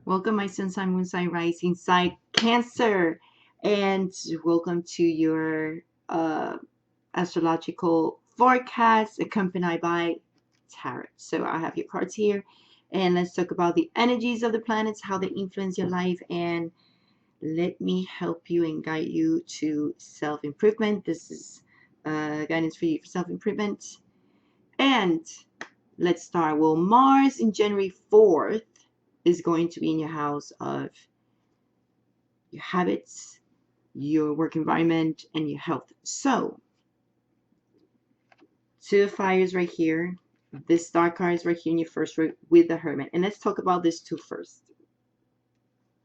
Welcome, my sun sign, moon sign, rising sign, Cancer, and welcome to your astrological forecast accompanied by tarot. So I have your cards here, and let's talk about the energies of the planets, how they influence your life, and let me help you and guide you to self-improvement. This is guidance for you for self-improvement. And let's start. Well, Mars in January 4th is going to be in your house of your habits, your work environment, and your health. So, two of fires right here. This star card is right here in your first row with the Hermit. And let's talk about this two first.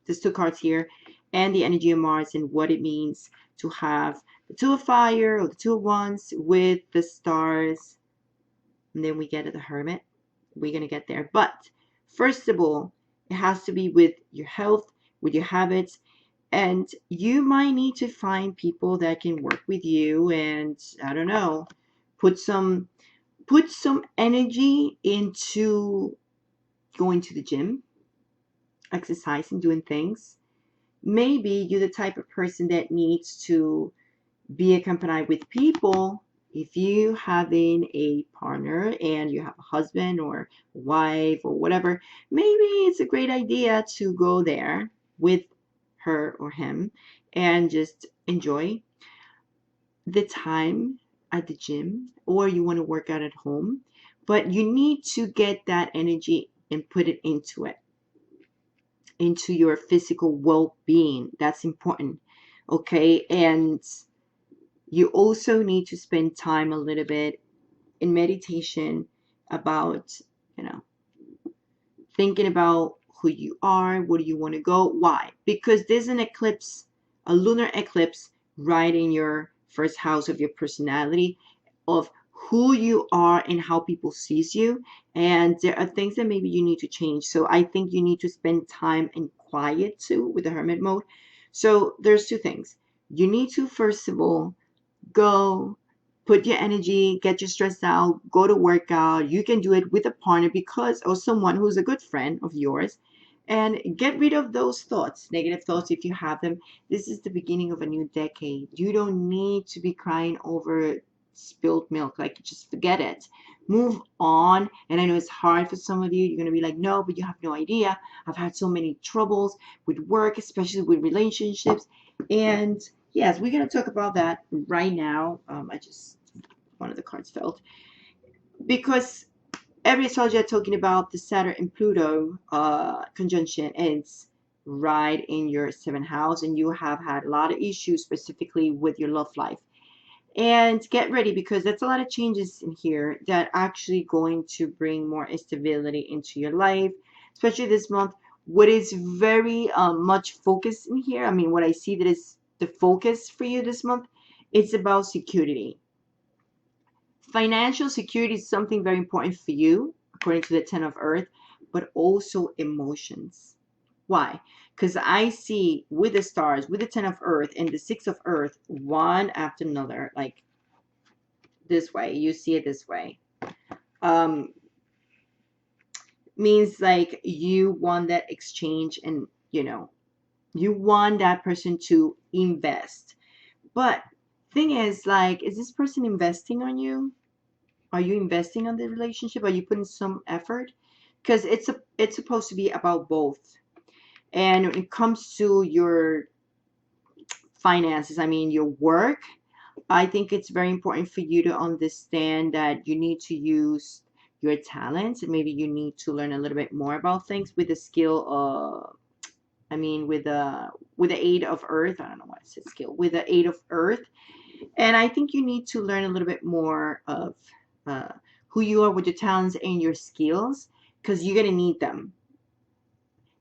These two cards here and the energy of Mars and what it means to have the two of fire or the two of wands with the stars. And then we get to the Hermit. We're going to get there. But first of all, it has to be with your health, with your habits, and you might need to find people that can work with you and I don't know, put some energy into going to the gym, exercising, doing things. Maybe you're the type of person that needs to be accompanied with people. If you having a partner and you have a husband or wife or whatever, maybe it's a great idea to go there with her or him and just enjoy the time at the gym, or you want to work out at home, but you need to get that energy and put it into your physical well-being. That's important. Okay. And you also need to spend time a little bit in meditation about, you know, thinking about who you are, where do you want to go, why? Because there's an eclipse, a lunar eclipse, right in your first house of your personality, of who you are and how people sees you. And there are things that maybe you need to change. So I think you need to spend time in quiet too with the hermit mode. So there's two things. You need to, first of all, go put your energy, get your stress out, go to workout. You can do it with a partner because or someone who's a good friend of yours, and get rid of those thoughts, negative thoughts if you have them. This is the beginning of a new decade. You don't need to be crying over spilled milk. Like, just forget it. Move on. And I know it's hard for some of you. You're going to be like, no, but you have no idea. I've had so many troubles with work, especially with relationships. And yes, we're going to talk about that right now. I just, one of the cards fell because every astrologer talking about the Saturn and Pluto conjunction, and it's right in your seventh house, and you have had a lot of issues specifically with your love life. And get ready because that's a lot of changes in here that actually going to bring more stability into your life, especially this month. What is very much focused in here, I mean, what I see that is the focus for you this month, it's about security. Financial security is something very important for you, according to the 10 of Earth, but also emotions. Why? Because I see with the stars, with the 10 of Earth and the 6 of Earth, one after another, like this way. You see it this way. Means like you want that exchange and, you want that person to invest. But thing is, like, is this person investing on you? Are you investing on the relationship? Are you putting some effort? Because it's supposed to be about both. And when it comes to your finances, I mean your work, I think it's very important for you to understand that you need to use your talents, and maybe you need to learn a little bit more about things with the skill of, I mean, with the aid of Earth. I don't know why I said skill. With the aid of Earth. And I think you need to learn a little bit more of uh, who you are with your talents and your skills, because you're going to need them.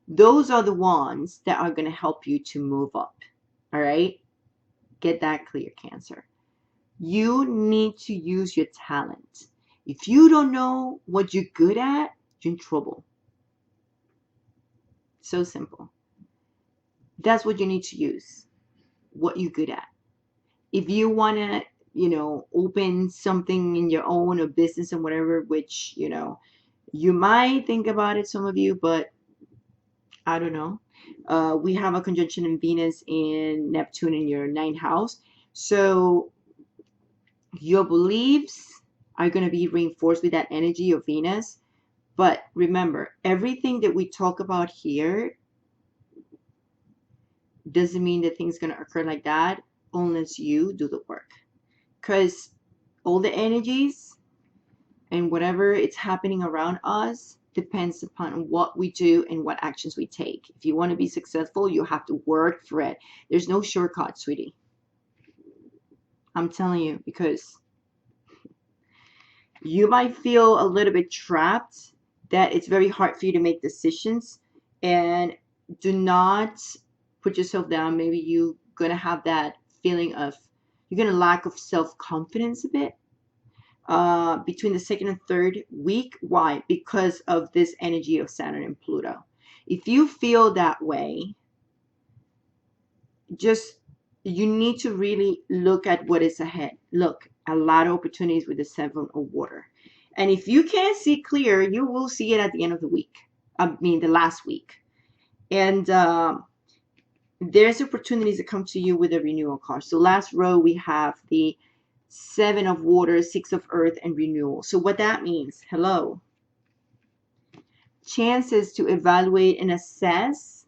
Those are the ones that are going to help you to move up. All right? Get that clear, Cancer. You need to use your talent. If you don't know what you're good at, you're in trouble. So simple. That's what you need to use, what you're good at. If you want to, open something in your own or business and whatever, which, you might think about it, some of you, but I don't know. We have a conjunction in Venus and Neptune in your ninth house. So your beliefs are going to be reinforced with that energy of Venus. But remember, everything that we talk about here doesn't mean that things going to occur like that unless you do the work. Because all the energies and whatever it's happening around us depends upon what we do and what actions we take. If you want to be successful, you have to work for it. There's no shortcut, sweetie. I'm telling you, because you might feel a little bit trapped, that it's very hard for you to make decisions. And do not put yourself down. Maybe you're going to have that feeling of, you're going to lack of self-confidence a bit between the second and third week. Why? Because of this energy of Saturn and Pluto. If you feel that way, just, you need to really look at what is ahead. Look, a lot of opportunities with the Seven of Water. And if you can't see clear, you will see it at the end of the week. I mean, the last week. And there's opportunities that come to you with a renewal card. So last row, we have the Seven of Water, Six of Earth, and renewal. So what that means, hello, chances to evaluate and assess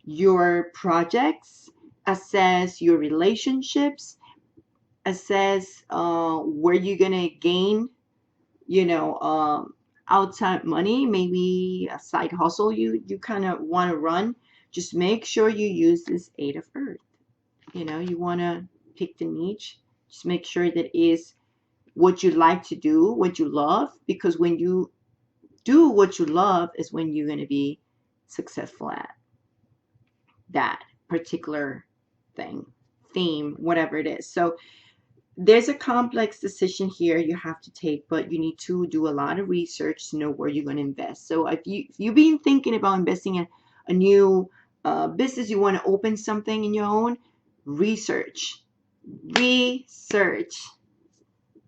your projects, assess your relationships, assess where you're gonna gain, outside money, maybe a side hustle you kind of want to run. Just make sure you use this Eight of Earth. You want to pick the niche. Just make sure that is what you like to do, what you love, because when you do what you love is when you're going to be successful at that particular thing, theme, whatever it is. So there's a complex decision here you have to take, but you need to do a lot of research to know where you're going to invest. So if you've been thinking about investing in a new business, you want to open something in your own, research.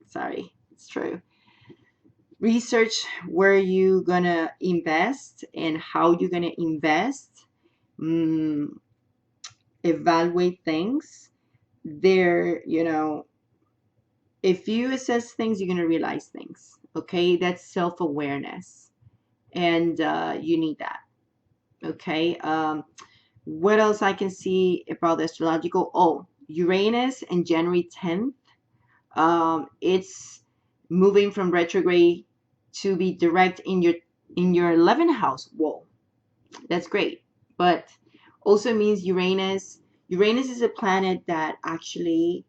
Sorry, it's true. Research where you're going to invest and how you're going to invest. Evaluate things. If you assess things, you're going to realize things. Okay, that's self-awareness, and you need that. Okay. What else I can see about the astrological? Oh, Uranus in January 10th. It's moving from retrograde to be direct in your 11th house. Whoa, that's great. But also means Uranus is a planet that actually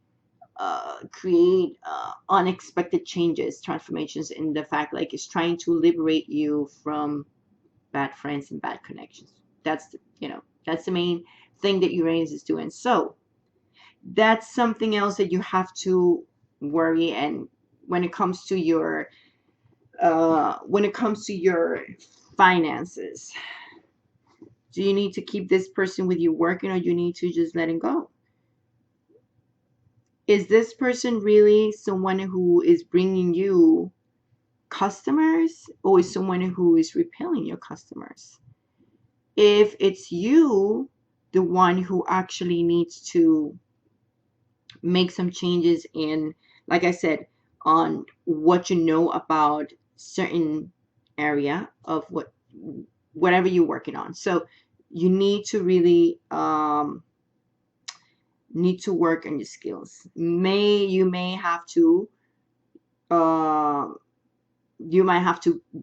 create unexpected changes, transformations, in the fact like it's trying to liberate you from bad friends and bad connections. That's the main thing that Uranus is doing. So that's something else that you have to worry. And when it comes to your finances, do you need to keep this person with you working, or you need to just let him go? Is this person really someone who is bringing you customers, or is someone who is repelling your customers? If it's you, the one who actually needs to make some changes in, like I said, on what you know about certain area of whatever you're working on. So you need to really need to work on your skills. You might have to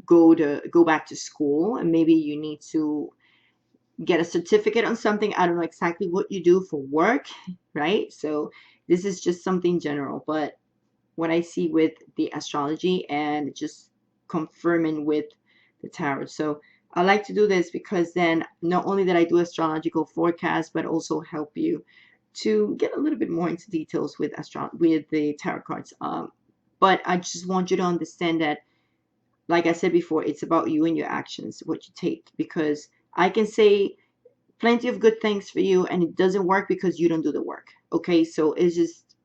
go back to school, and maybe you need to get a certificate on something. I don't know exactly what you do for work, right? So this is just something general, but what I see with the astrology and just confirming with the tarot. So I like to do this because then not only that I do astrological forecasts, but also help you to get a little bit more into details with the tarot cards. But I just want you to understand that, like I said before, it's about you and your actions, what you take. Because I can say plenty of good things for you, and it doesn't work because you don't do the work. Okay, so it just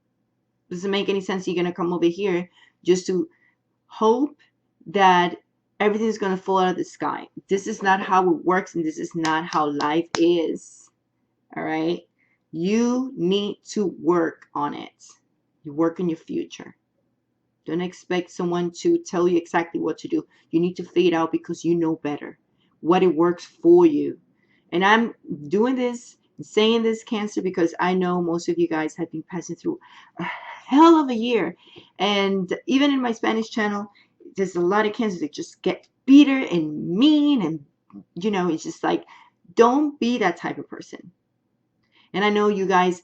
doesn't make any sense. You're gonna come over here just to hope that everything's going to fall out of the sky. This is not how it works, and this is not how life is. All right? You need to work on it. You work on your future. Don't expect someone to tell you exactly what to do. You need to figure it out because you know better what it works for you. And I'm doing this, saying this, Cancer, because I know most of you guys have been passing through a hell of a year. And even in my Spanish channel, there's a lot of Cancers that just get bitter and mean. And, it's just like, don't be that type of person. And I know you guys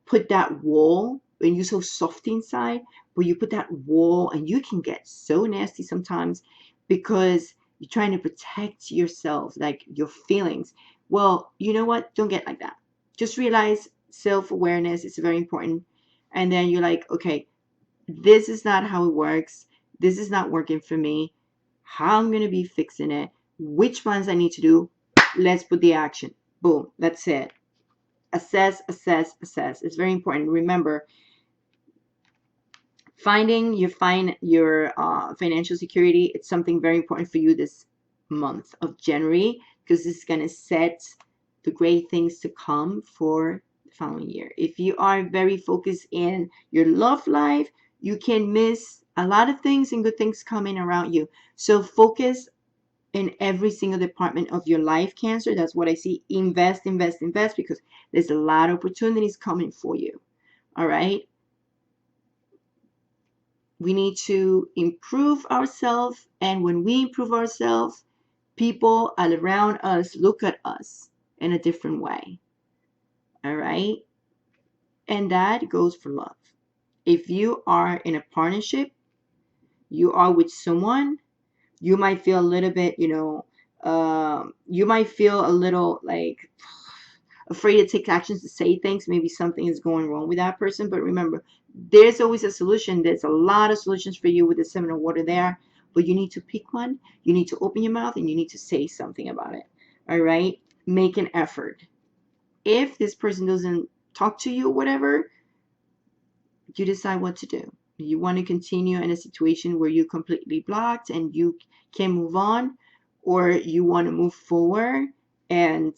put that wall and you're so soft inside, but you put that wall and you can get so nasty sometimes because you're trying to protect yourself, like your feelings. Well, you know what? Don't get like that. Just realize self-awareness is very important. And then you're like, okay, this is not how it works. This is not working for me. How I'm going to be fixing it. Which ones I need to do. Let's put the action. Boom. That's it. Assess, assess, assess. It's very important. Remember, finding your financial security, it's something very important for you this month of January, because it's going to set the great things to come for the following year. If you are very focused in your love life, you can miss a lot of things and good things coming around you. So focus in every single department of your life, Cancer. That's what I see. Invest, invest, invest, because there's a lot of opportunities coming for you. All right. We need to improve ourselves. And when we improve ourselves, people all around us look at us in a different way. All right. And that goes for love. If you are in a partnership, you are with someone, you might feel a little bit, you might feel a little like afraid to take actions, to say things. Maybe something is going wrong with that person. But remember, there's always a solution. There's a lot of solutions for you with the 7 of water there. But you need to pick one. You need to open your mouth and you need to say something about it. All right? Make an effort. If this person doesn't talk to you or whatever, you decide what to do. You want to continue in a situation where you're completely blocked and you can't move on, or you want to move forward and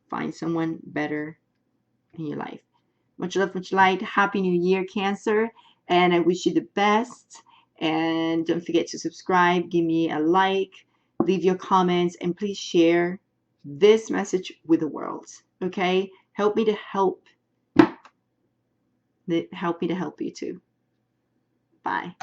find someone better in your life. Much love, much light. Happy New Year, Cancer. And I wish you the best. And don't forget to subscribe, give me a like, leave your comments, and please share this message with the world. Okay? Help me to help you too. Bye.